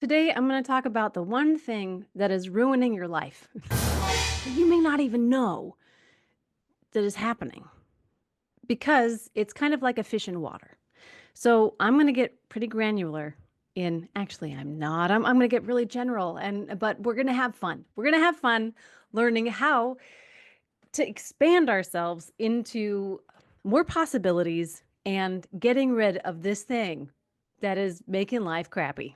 Today, I'm going to talk about the one thing that is ruining your life that you may not even know that is happening because it's kind of like a fish in water. So, I'm going to get pretty granular in actually I'm not. I'm going to get really general but we're going to have fun. We're going to have fun learning how to expand ourselves into more possibilities and getting rid of this thing that is making life crappy.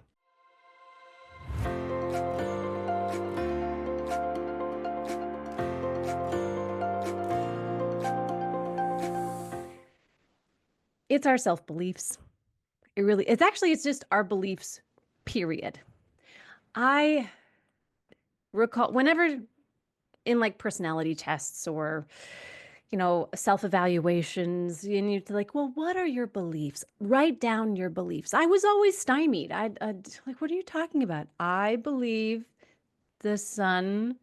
It's our self-beliefs. It's just our beliefs, period. I recall whenever in like personality tests or, self-evaluations, and you're like, well, what are your beliefs? Write down your beliefs. I was always stymied. I'd like, what are you talking about? I believe the sun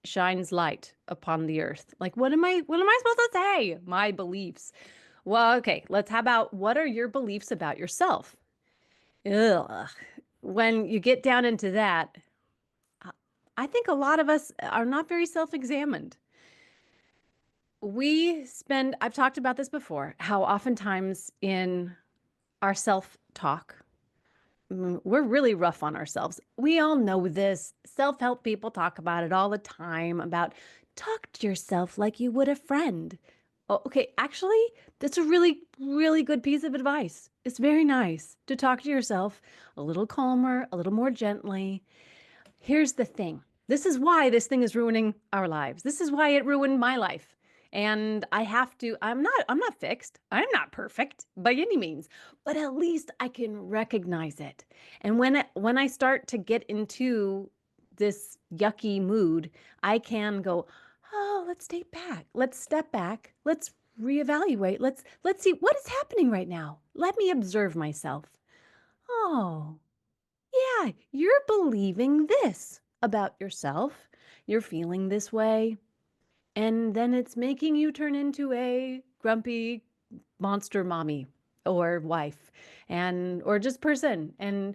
shines light upon the earth. Like, what am I supposed to say? My beliefs. Well, okay, how about what are your beliefs about yourself? Ugh. When you get down into that, uh, I think a lot of us are not very self-examined. I've talked about this before, how oftentimes in our self-talk, we're really rough on ourselves. We all know this. Self-help people talk about it all the time about talk to yourself like you would a friend. Oh, okay, actually, that's a really, really good piece of advice. It's very nice to talk to yourself a little calmer, a little more gently. Here's the thing. This is why this thing is ruining our lives. This is why it ruined my life. And I'm not fixed. I'm not perfect by any means, but at least I can recognize it. And when I start to get into this yucky mood, I can go, "Oh, let's step back. Let's step back. Let's reevaluate. Let's see what is happening right now. Let me observe myself. Oh, yeah, you're believing this about yourself. You're feeling this way. And then it's making you turn into a grumpy monster mommy or wife or just person. And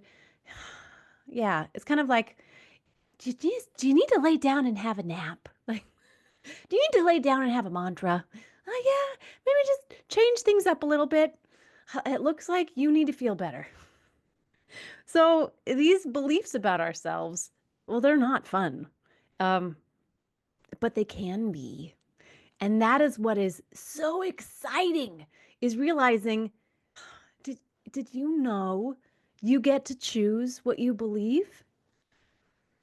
yeah, it's kind of like, do you need to lay down and have a nap? Like, do you need to lay down and have a mantra? Yeah, maybe just change things up a little bit. It looks like you need to feel better. So these beliefs about ourselves, well, they're not fun, um, but they can be. And that is what is so exciting is realizing, did, did you know you get to choose what you believe?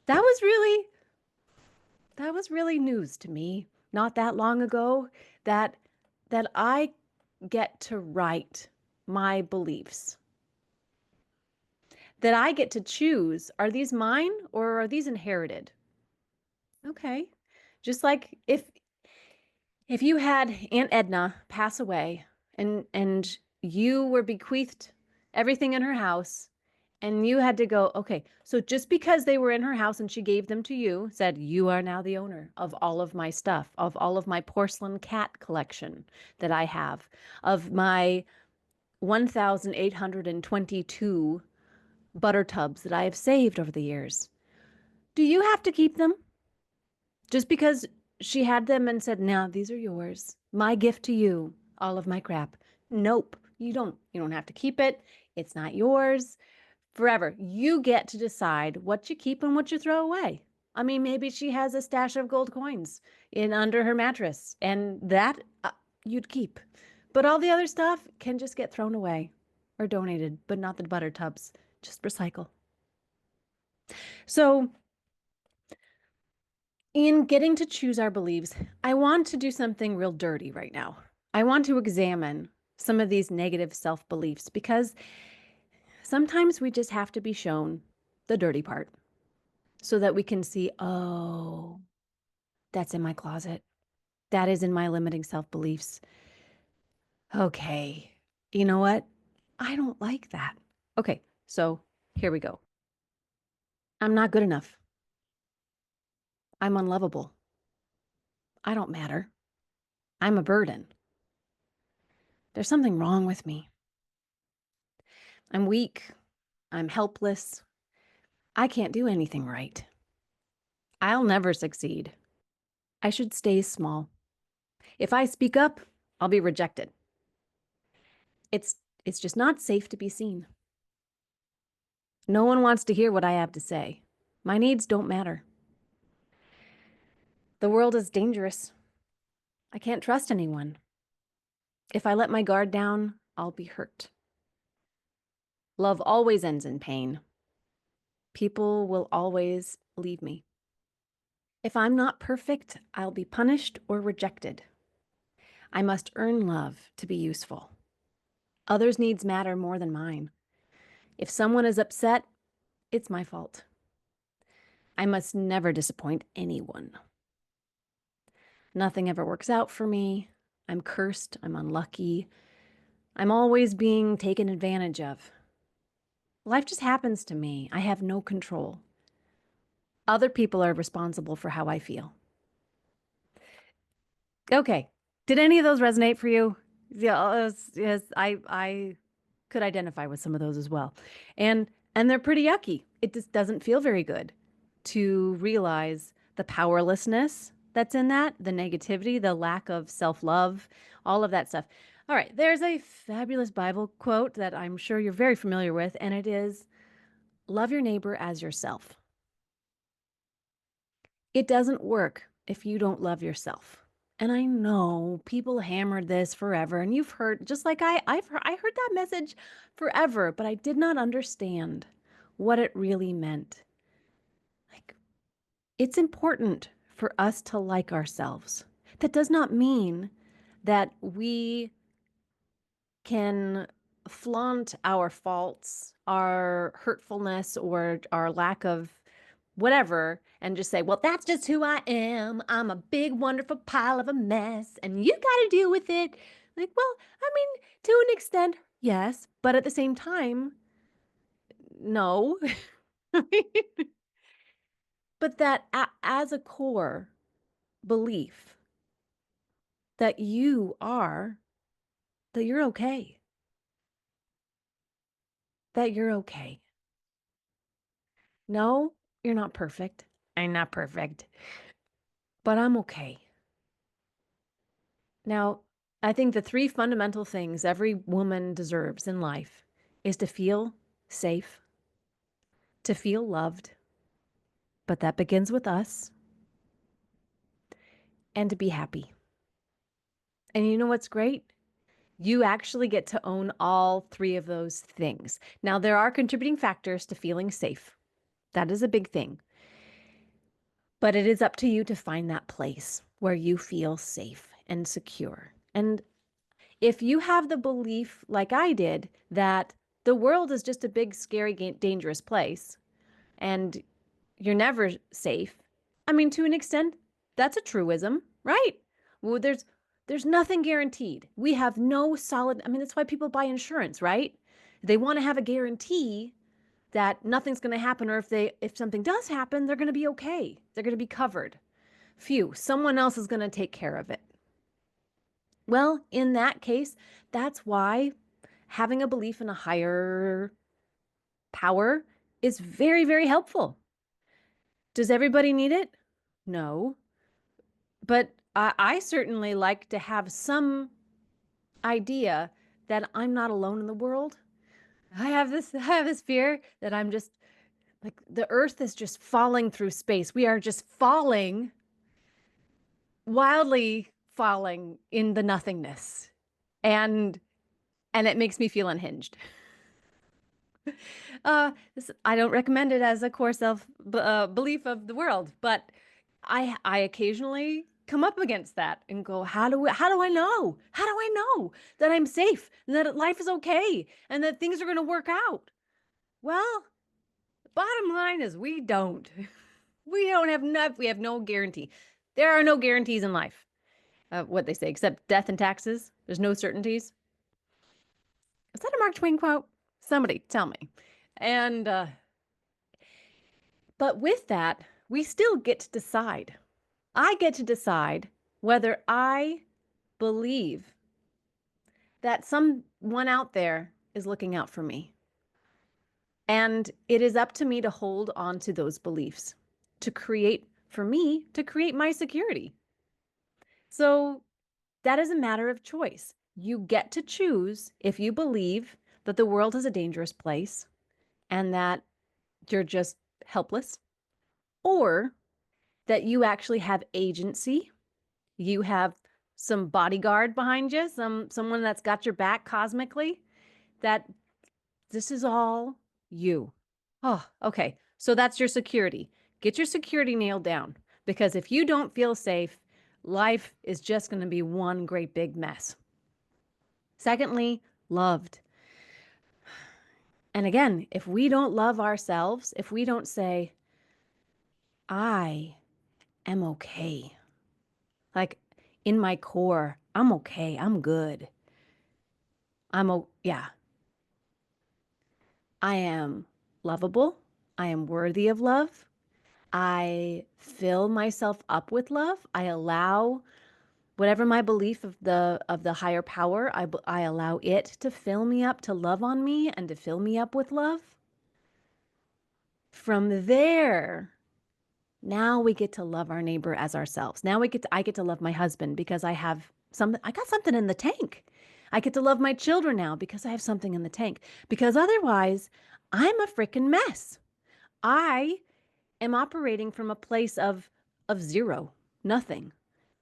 That was really, that was really news to me not that long ago that, that I get to write my beliefs, that I get to choose, are these mine or are these inherited? Okay. Just like if you had Aunt Edna pass away and you were bequeathed everything in her house and you had to go, okay, so just because they were in her house and she gave them to you, said you are now the owner of all of my stuff, of all of my porcelain cat collection that I have, of my 1,822 butter tubs that I have saved over the years. Do you have to keep them? Just because she had them and said, "Now these are yours. My gift to you, all of my crap." Nope. You don't have to keep it. It's not yours forever. You get to decide what you keep and what you throw away. I mean, maybe she has a stash of gold coins in under her mattress and that you'd keep. But all the other stuff can just get thrown away or donated, but not the butter tubs. Just recycle. So, in getting to choose our beliefs, I want to do something real dirty right now. I want to examine some of these negative self beliefs because sometimes we just have to be shown the dirty part so that we can see, oh, that's in my closet. That is in my limiting self beliefs. Okay. You know what? I don't like that. Okay. So here we go. I'm not good enough. I'm unlovable. I don't matter. I'm a burden. There's something wrong with me. I'm weak. I'm helpless. I can't do anything right. I'll never succeed. I should stay small. If I speak up, I'll be rejected. It's it's just not safe to be seen. No one wants to hear what I have to say. My needs don't matter. The world is dangerous. I can't trust anyone. If I let my guard down, I'll be hurt. Love always ends in pain. People will always leave me. If I'm not perfect, I'll be punished or rejected. I must earn love to be useful. Others' needs matter more than mine. If someone is upset, it's my fault. I must never disappoint anyone. Nothing ever works out for me. I'm cursed. I'm unlucky. I'm always being taken advantage of. Life just happens to me. I have no control. Other people are responsible for how I feel. Okay. Did any of those resonate for you? Yeah, yes, I could identify with some of those as well. And they're pretty yucky. It just doesn't feel very good to realize the powerlessness that's in that, the negativity, the lack of self-love, all of that stuff. All right, there's a fabulous Bible quote that I'm sure you're very familiar with, and it is, "Love your neighbor as yourself." It doesn't work if you don't love yourself. And I know people hammered this forever, and you've heard, just like I heard that message forever, but I did not understand what it really meant. Like, it's important for us to like ourselves. That does not mean that we can flaunt our faults, our hurtfulness, or our lack of whatever, and just say, well, that's just who I am. I'm a big, wonderful pile of a mess, and you got to deal with it. Like, well, I mean, to an extent, yes, but at the same time, no. But that as a core belief that that you're okay, that you're okay. No, you're not perfect. I'm not perfect, but I'm okay. Now, I think the three fundamental things every woman deserves in life is to feel safe, to feel loved, but that begins with us, and to be happy. And you know what's great? You actually get to own all three of those things. Now, there are contributing factors to feeling safe. That is a big thing. But it is up to you to find that place where you feel safe and secure. And if you have the belief, like I did, that the world is just a big, scary, dangerous place and you're never safe, I mean, to an extent, that's a truism, right? Well, there's nothing guaranteed. We have no solid, I mean, that's why people buy insurance, right? They want to have a guarantee that nothing's going to happen, or if something does happen, they're going to be okay. They're going to be covered. Phew, someone else is going to take care of it. Well, in that case, that's why having a belief in a higher power is very, very helpful. Does everybody need it? No. But I certainly like to have some idea that I'm not alone in the world. I have this fear that I'm just like the earth is just falling through space. We are just falling, wildly falling in the nothingness. And it makes me feel unhinged. I don't recommend it as a core self belief of the world, but I occasionally come up against that and go, how do I know? How do I know that I'm safe and that life is okay and that things are going to work out? Well, the bottom line is we don't. We don't have enough. We have no guarantee. There are no guarantees in life. What they say, except death and taxes. There's no certainties. Is that a Mark Twain quote? Somebody tell me. And but with that, we still get to decide. I get to decide whether I believe that someone out there is looking out for me. And it is up to me to hold on to those beliefs to create, for me, to create my security. So that is a matter of choice. You get to choose if you believe that the world is a dangerous place and that you're just helpless, or that you actually have agency. You have some bodyguard behind you, someone that's got your back cosmically, that this is all you. Oh, okay. So that's your security. Get your security nailed down, because if you don't feel safe, life is just going to be one great big mess. Secondly, loved. And again, if we don't love ourselves, if we don't say, I am okay, like in my core, I'm okay, I'm good. Yeah, I am lovable. I am worthy of love. I fill myself up with love. I allow whatever my belief of the higher power, I allow it to fill me up, to love on me and to fill me up with love. From there, now we get to love our neighbor as ourselves. Now I get to love my husband because I got something in the tank. I get to love my children now because I have something in the tank. Because otherwise, I'm a freaking mess. I am operating from a place of zero, nothing.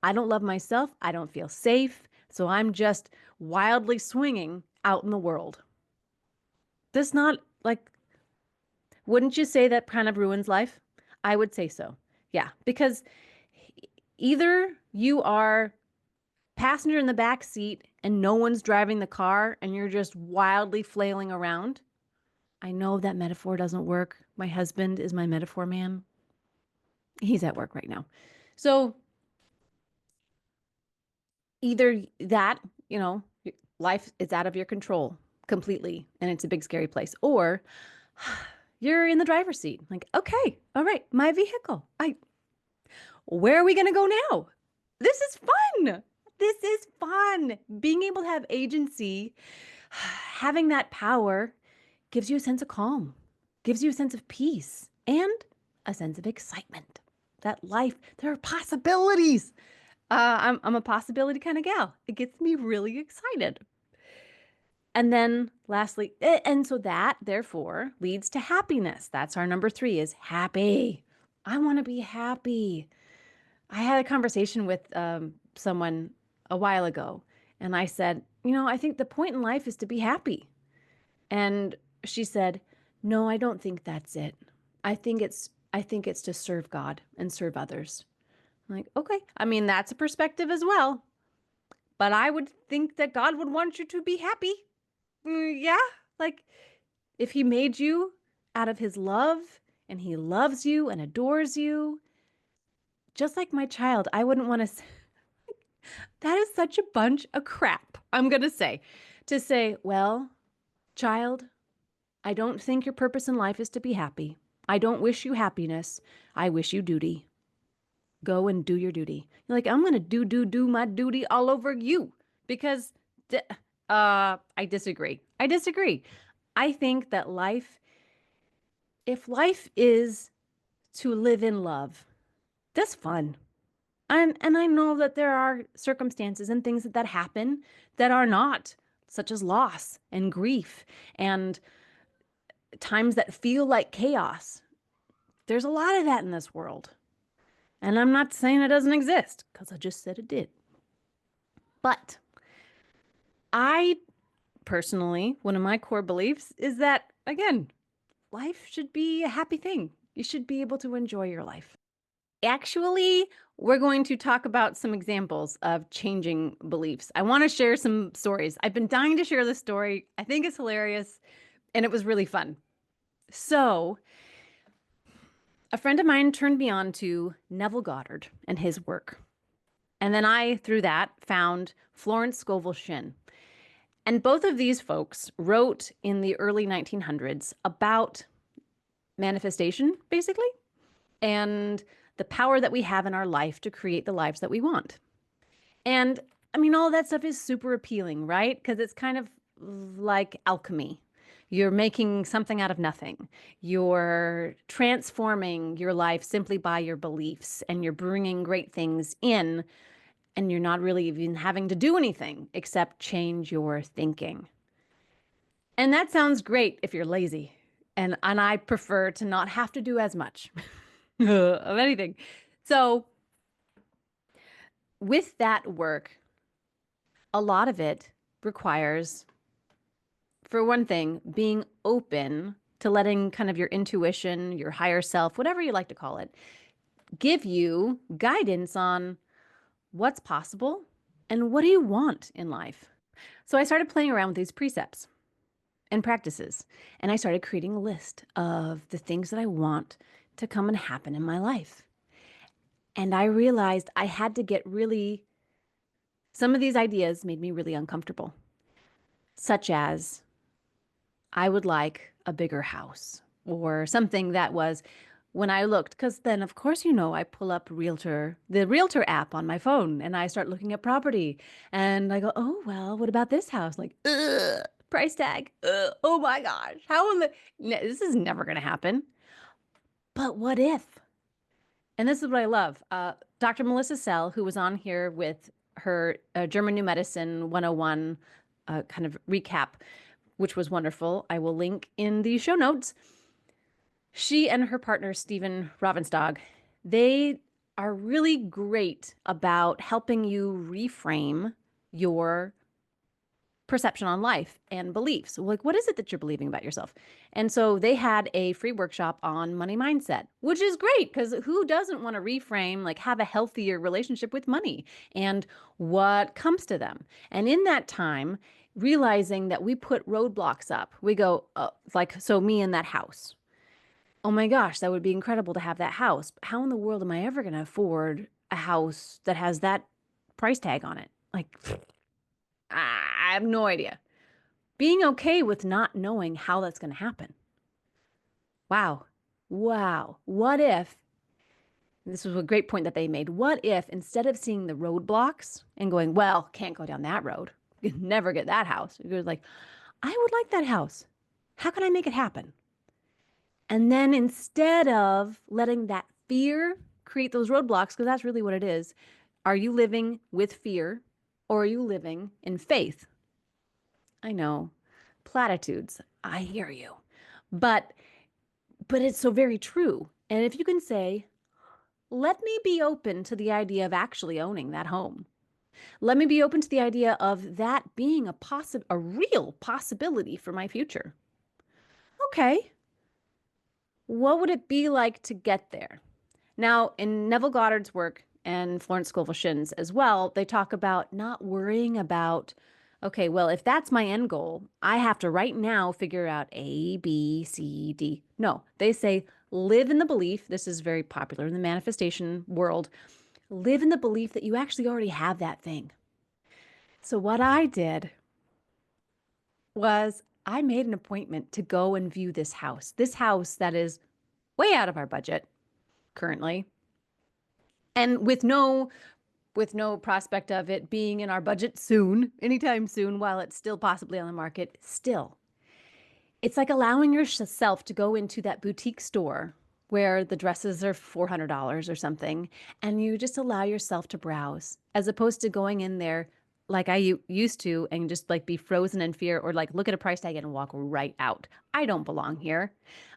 I don't love myself. I don't feel safe. So I'm just wildly swinging out in the world. This not like, wouldn't you say that kind of ruins life? I would say so. Yeah, because either you are passenger in the back seat and no one's driving the car and you're just wildly flailing around. I know that metaphor doesn't work. My husband is my metaphor man. He's at work right now. So either that, life is out of your control completely and it's a big scary place, or you're in the driver's seat. Like, okay, all right, my vehicle. Where are we going to go now? This is fun. This is fun. Being able to have agency, having that power gives you a sense of calm, gives you a sense of peace, and a sense of excitement. That life, there are possibilities. I'm a possibility kind of gal. It gets me really excited. And then lastly, and so that therefore leads to happiness. That's our number 3, is happy. I want to be happy. I had a conversation with someone a while ago, and I said, I think the point in life is to be happy. And she said, no, I don't think that's it. I think it's to serve God and serve others. I'm like, okay. I mean, that's a perspective as well. But I would think that God would want you to be happy. Yeah. Like, if he made you out of his love and he loves you and adores you, just like my child, I wouldn't want to. That is such a bunch of crap, I'm going to say, well, child, I don't think your purpose in life is to be happy. I don't wish you happiness. I wish you duty. Go and do your duty. You're like, I'm going to do my duty all over you because I disagree. I think that if life is to live in love, that's fun. And I know that there are circumstances and things that happen that are not, such as loss and grief and times that feel like chaos. There's a lot of that in this world. And I'm not saying it doesn't exist, because I just said it did. But I personally, one of my core beliefs is that, again, life should be a happy thing. You should be able to enjoy your life. Actually, we're going to talk about some examples of changing beliefs. I want to share some stories. I've been dying to share this story. I think it's hilarious, and it was really fun. So, a friend of mine turned me on to Neville Goddard and his work. And then I, through that, found Florence Scovel Shinn. And both of these folks wrote in the early 1900s about manifestation, basically, and the power that we have in our life to create the lives that we want. And I mean, all that stuff is super appealing, right? Because it's kind of like alchemy. You're making something out of nothing. You're transforming your life simply by your beliefs, and you're bringing great things in, and you're not really even having to do anything except change your thinking. And that sounds great if you're lazy. And I prefer to not have to do as much of anything. So, with that work, a lot of it requires, for one thing, being open to letting kind of your intuition, your higher self, whatever you like to call it, give you guidance on what's possible and what do you want in life. So I started playing around with these precepts and practices, and I started creating a list of the things that I want to come and happen in my life. And I realized I had to get really, some of these ideas made me really uncomfortable, such as I would like a bigger house or something that was when I looked, because then, of course, I pull up the Realtor app on my phone and I start looking at property and I go, oh, well, what about this house? Like, ugh, price tag. Ugh, oh my gosh. This is never going to happen. But what if? And this is what I love. Dr. Melissa Sell, who was on here with her German New Medicine 101 kind of recap, which was wonderful. I will link in the show notes. She and her partner, Stephen Ravenstog, they are really great about helping you reframe your perception on life and beliefs. Like, what is it that you're believing about yourself? And so they had a free workshop on money mindset, which is great because who doesn't want to reframe, like have a healthier relationship with money and what comes to them? And in that time, realizing that we put roadblocks up, we go, so me in that house. Oh my gosh, that would be incredible to have that house. How in the world am I ever going to afford a house that has that price tag on it? Like, I have no idea. Being okay with not knowing how that's going to happen. Wow. Wow. What if, this was a great point that they made. What if instead of seeing the roadblocks and going, well, can't go down that road, you can never get that house. You're like, I would like that house. How can I make it happen? And then instead of letting that fear create those roadblocks, because that's really what it is, are you living with fear or are you living in faith? I know, platitudes. I hear you. But it's so very true. And if you can say, let me be open to the idea of actually owning that home. Let me be open to the idea of that being a real possibility for my future. Okay. What would it be like to get there? Now, in Neville Goddard's work and Florence Scovel Shinn's as well, they talk about not worrying about, okay, well, if that's my end goal, I have to right now figure out A, B, C, D. No, they say live in the belief. This is very popular in the manifestation world. Live in the belief that you actually already have that thing. So what I did was I made an appointment to go and view this house that is way out of our budget currently. And with no prospect of it being in our budget soon, anytime soon, while it's still possibly on the market, still. It's like allowing yourself to go into that boutique store where the dresses are $400 or something, and you just allow yourself to browse, as opposed to going in there like I used to and just like be frozen in fear or like look at a price tag and walk right out. I don't belong here.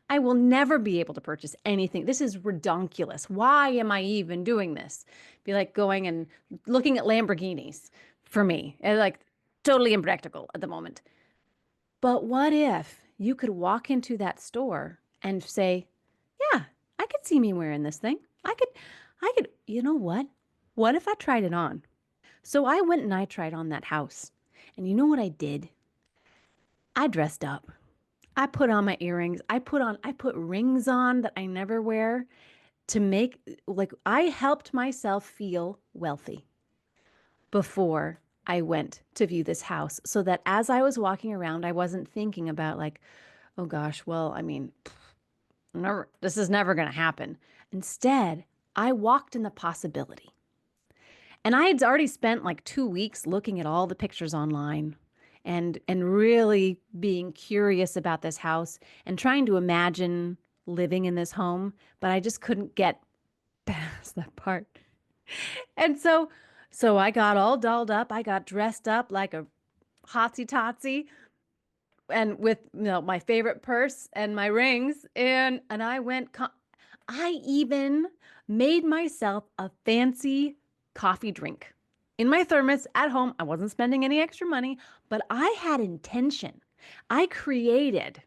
I will never be able to purchase anything. This is redonkulous. Why am I even doing this? Be like going and looking at Lamborghinis for me. And like totally impractical at the moment. But what if you could walk into that store and say, yeah, I could see me wearing this thing. I could, you know what? What if I tried it on? So I went and I tried on that house. And you know what I did? I dressed up. I put on my earrings. I put rings on that I never wear to make, like, I helped myself feel wealthy before I went to view this house, so that as I was walking around, I wasn't thinking about like, oh gosh, well, I mean, this is never going to happen. Instead, I walked in the possibility. And I had already spent like 2 weeks looking at all the pictures online and really being curious about this house and trying to imagine living in this home, but I just couldn't get past that part. And so I got all dolled up. I got dressed up like a hotsy totsy and with my favorite purse and my rings and I went I even made myself a fancy coffee drink in my thermos at home. I wasn't spending any extra money, but I had intention. I created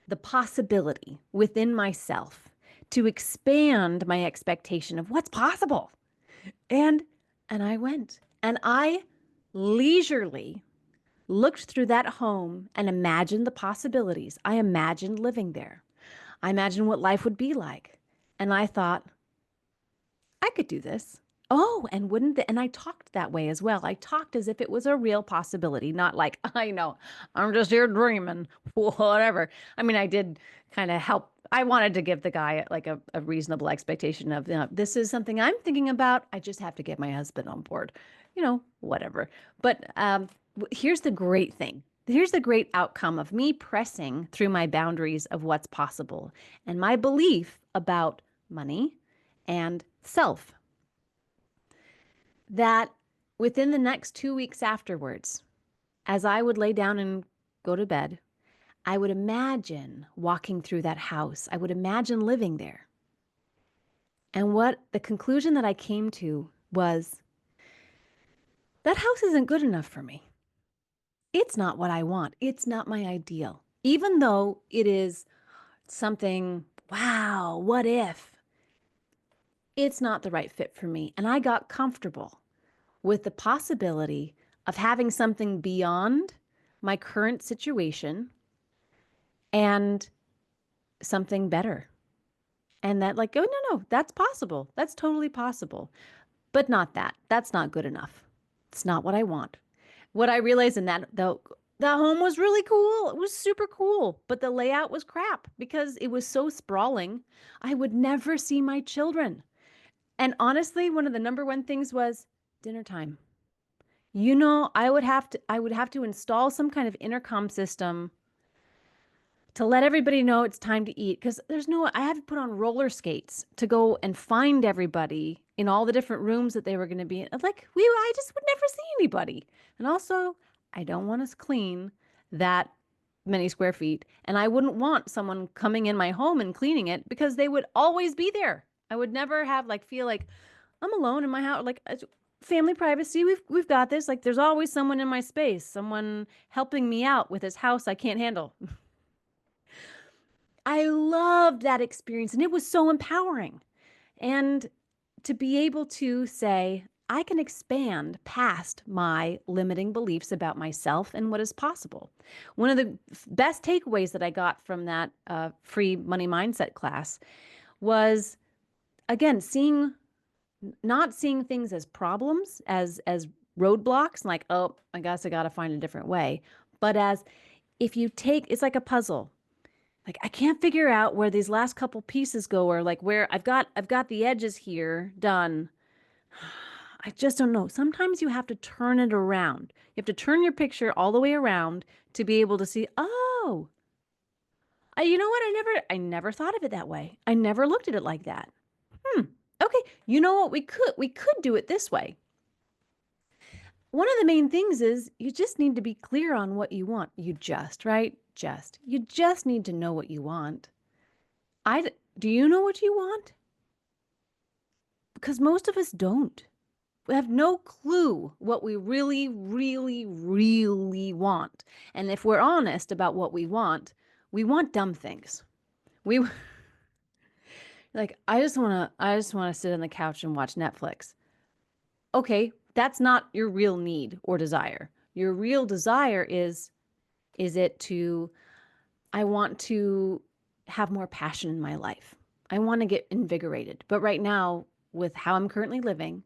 the possibility within myself to expand my expectation of what's possible. And and I went and I leisurely looked through that home and imagined the possibilities. I imagined living there. I imagined what life would be like. And I thought, I could do this. Oh, and wouldn't the, and I talked that way as well. I talked as if it was a real possibility, not like, I know, I'm just here dreaming, whatever. I mean, I did kind of help. I wanted to give the guy like a reasonable expectation of, this is something I'm thinking about. I just have to get my husband on board, whatever. But here's the great thing. Here's the great outcome of me pressing through my boundaries of what's possible and my belief about money and self, that within the next 2 weeks afterwards, as I would lay down and go to bed, I would imagine walking through that house. I would imagine living there. And what the conclusion that I came to was, that house isn't good enough for me. It's not what I want. It's not my ideal. Even though it is something, wow, what if? It's not the right fit for me. And I got comfortable with the possibility of having something beyond my current situation and something better. And that, like, oh, no, that's possible. That's totally possible. But not that. That's not good enough. It's not what I want. What I realized in that, though, the home was really cool. It was super cool, but the layout was crap because it was so sprawling. I would never see my children. And honestly, one of the number one things was dinner time. I would have to install some kind of intercom system to let everybody know it's time to eat, because I had to put on roller skates to go and find everybody in all the different rooms that they were going to be in. Like, I just would never see anybody. And also, I don't want to clean that many square feet, and I wouldn't want someone coming in my home and cleaning it because they would always be there. I would never feel like I'm alone in my house. Like, family privacy, we've got this. Like, there's always someone in my space, someone helping me out with this house I can't handle. I loved that experience and it was so empowering. And to be able to say, I can expand past my limiting beliefs about myself and what is possible. One of the best takeaways that I got from that free money mindset class was, again, not seeing things as problems, as roadblocks, like, oh, I guess I got to find a different way, but as, if you take, it's like a puzzle. Like, I can't figure out where these last couple pieces go, or like where I've got the edges here done. I just don't know. Sometimes you have to turn it around. You have to turn your picture all the way around to be able to see, oh, you know what? I never thought of it that way. I never looked at it like that. Okay. You know what? We could do it this way. One of the main things is you just need to be clear on what you want. Right? You just need to know what you want. Do you know what you want? Because most of us don't. We have no clue what we really, really, really want. And if we're honest about what we want dumb things. We like, I just want to sit on the couch and watch Netflix. Okay, that's not your real need or desire. Your real desire is it to, I want to have more passion in my life. I want to get invigorated. But right now, with how I'm currently living,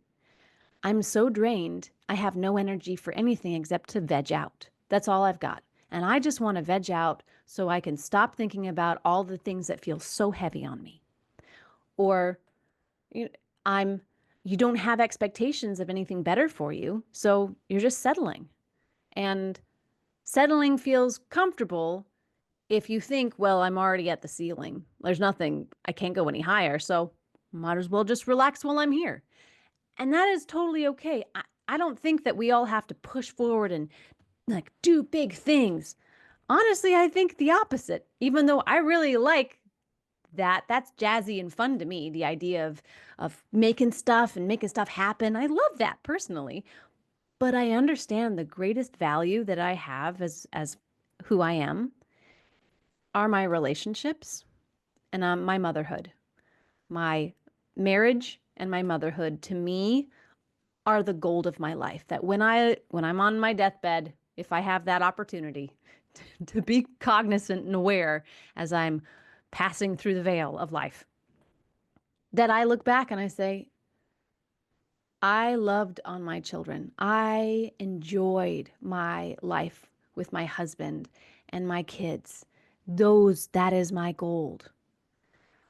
I'm so drained, I have no energy for anything except to veg out. That's all I've got. And I just want to veg out so I can stop thinking about all the things that feel so heavy on me. Or you I'm you don't have expectations of anything better for you, so you're just settling. And Settling feels comfortable if you think, well, I'm already at the ceiling. There's nothing, I can't go any higher. So might as well just relax while I'm here. And that is totally okay. I don't think that we all have to push forward and like do big things. Honestly, I think the opposite. Even though I really like that, that's jazzy and fun to me, the idea of making stuff and making stuff happen. I love that personally. But I understand the greatest value that I have as who I am are my relationships and my motherhood. My marriage and my motherhood to me are the gold of my life. That when I'm on my deathbed, if I have that opportunity to be cognizant and aware as I'm passing through the veil of life, that I look back and I say, I loved on my children. I enjoyed my life with my husband and my kids. That is my gold.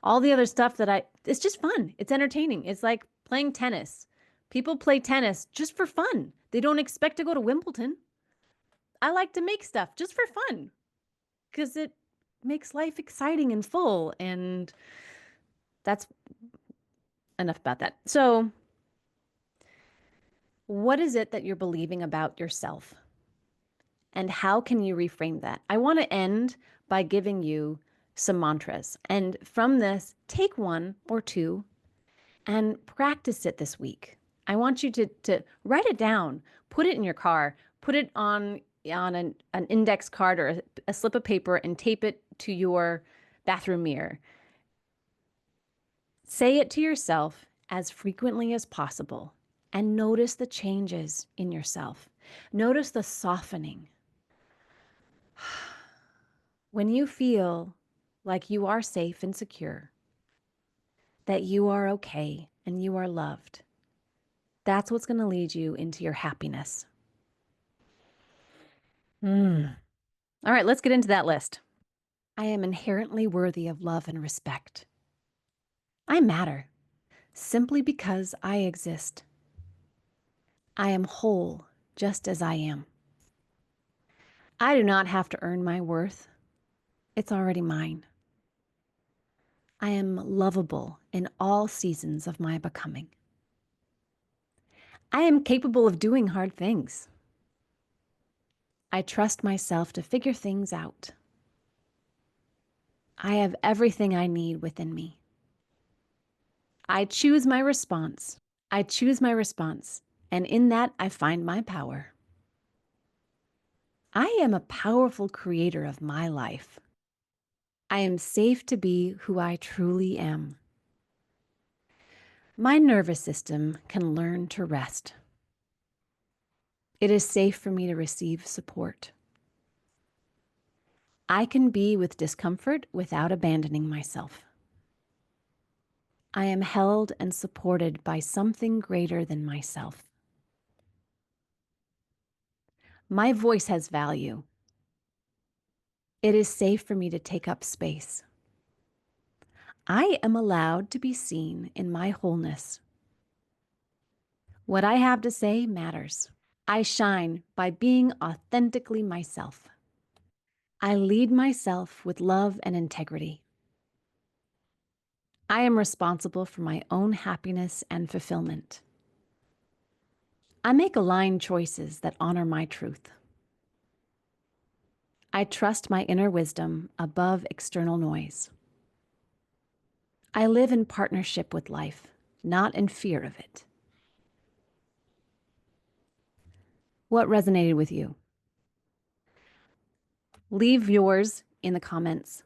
All the other stuff it's just fun. It's entertaining. It's like playing tennis. People play tennis just for fun. They don't expect to go to Wimbledon. I like to make stuff just for fun because it makes life exciting and full. And that's enough about that. So, what is it that you're believing about yourself? And how can you reframe that? I want to end by giving you some mantras. And from this, take one or two and practice it this week. I want you to write it down, put it in your car, put it on an index card or a slip of paper and tape it to your bathroom mirror. Say it to yourself as frequently as possible and notice the changes in yourself. Notice the softening. When you feel like you are safe and secure, that you are okay and you are loved, that's what's going to lead you into your happiness. All right, let's get into that list. I am inherently worthy of love and respect. I matter simply because I exist. I am whole just as I am. I do not have to earn my worth. It's already mine. I am lovable in all seasons of my becoming. I am capable of doing hard things. I trust myself to figure things out. I have everything I need within me. I choose my response. I choose my response, and in that I find my power. I am a powerful creator of my life. I am safe to be who I truly am. My nervous system can learn to rest. It is safe for me to receive support. I can be with discomfort without abandoning myself. I am held and supported by something greater than myself. My voice has value. It is safe for me to take up space. I am allowed to be seen in my wholeness. What I have to say matters. I shine by being authentically myself. I lead myself with love and integrity. I am responsible for my own happiness and fulfillment. I make aligned choices that honor my truth. I trust my inner wisdom above external noise. I live in partnership with life, not in fear of it. What resonated with you? Leave yours in the comments.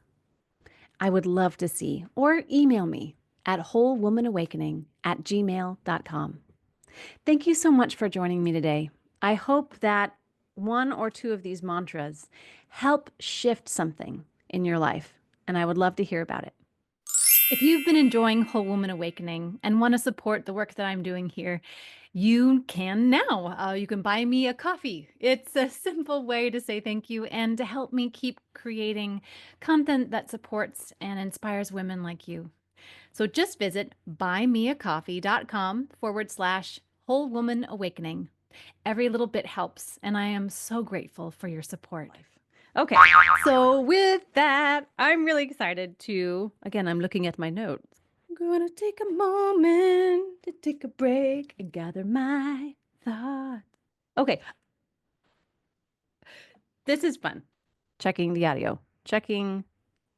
I would love to see, or email me at wholewomanawakening@gmail.com. Thank you so much for joining me today. I hope that one or two of these mantras help shift something in your life, and I would love to hear about it. If you've been enjoying Whole Woman Awakening and want to support the work that I'm doing here, you can now. You can buy me a coffee. It's a simple way to say thank you and to help me keep creating content that supports and inspires women like you. So just visit buymeacoffee.com/Whole Woman Awakening. Every little bit helps, and I am so grateful for your support. Okay, so with that, I'm really excited to, again, I'm looking at my notes. I'm gonna take a moment to take a break and gather my thoughts. Okay, this is fun. Checking the audio. Checking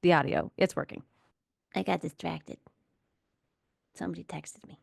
the audio. It's working. I got distracted. Somebody texted me.